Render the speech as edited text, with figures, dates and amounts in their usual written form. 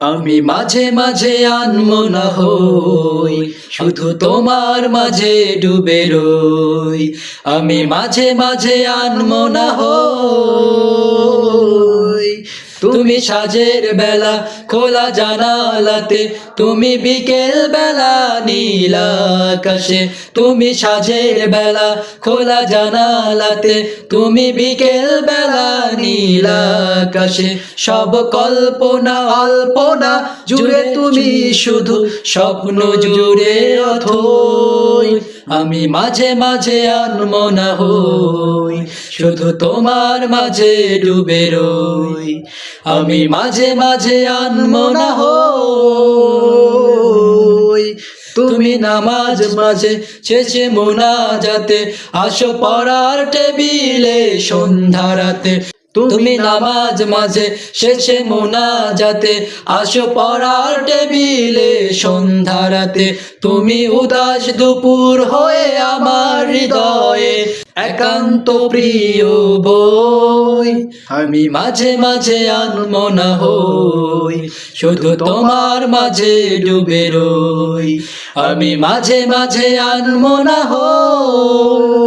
আমি মাঝে মাঝে আনমনা হই, শুধু তোমার মাঝে ডুবে রই। আমি মাঝে মাঝে আনমনা হই, তুমি সাজের বেলা খোলা জানালাতে, তুমি বিকেল বেলা নীল আকাশে। তুমি সাজের বেলা খোলা জানালাতে, তুমি বিকেল বেলা নীল আকাশে। সব কল্পনা অল্পনা জুড়ে তুমি শুধু স্বপ্ন জুড়ে অথই। আমি মাঝে মাঝে আনমনা হই, শুধু তোমার মাঝে ডুবে রই। আমি মাঝে মাঝে আনমনা হই, তুমি নামাজ মাঝে শেষে মোনাজাতে আসো পড়ার টেবিলে সন্ধ্যা রাতে। তুমি নামাজ মাঝে শেষে মোনাজাতে আসো পড়ার টেবিলে সন্ধ্যা রাতে। তুমি উদাস দুপুর হয়ে আমার হৃদয়ে একান্ত প্রিয় বই। আমি মাঝে মাঝে আনমনা হই, শুধু তোমার মাঝে ডুবে রই। আমি মাঝে মাঝে আনমনা হই।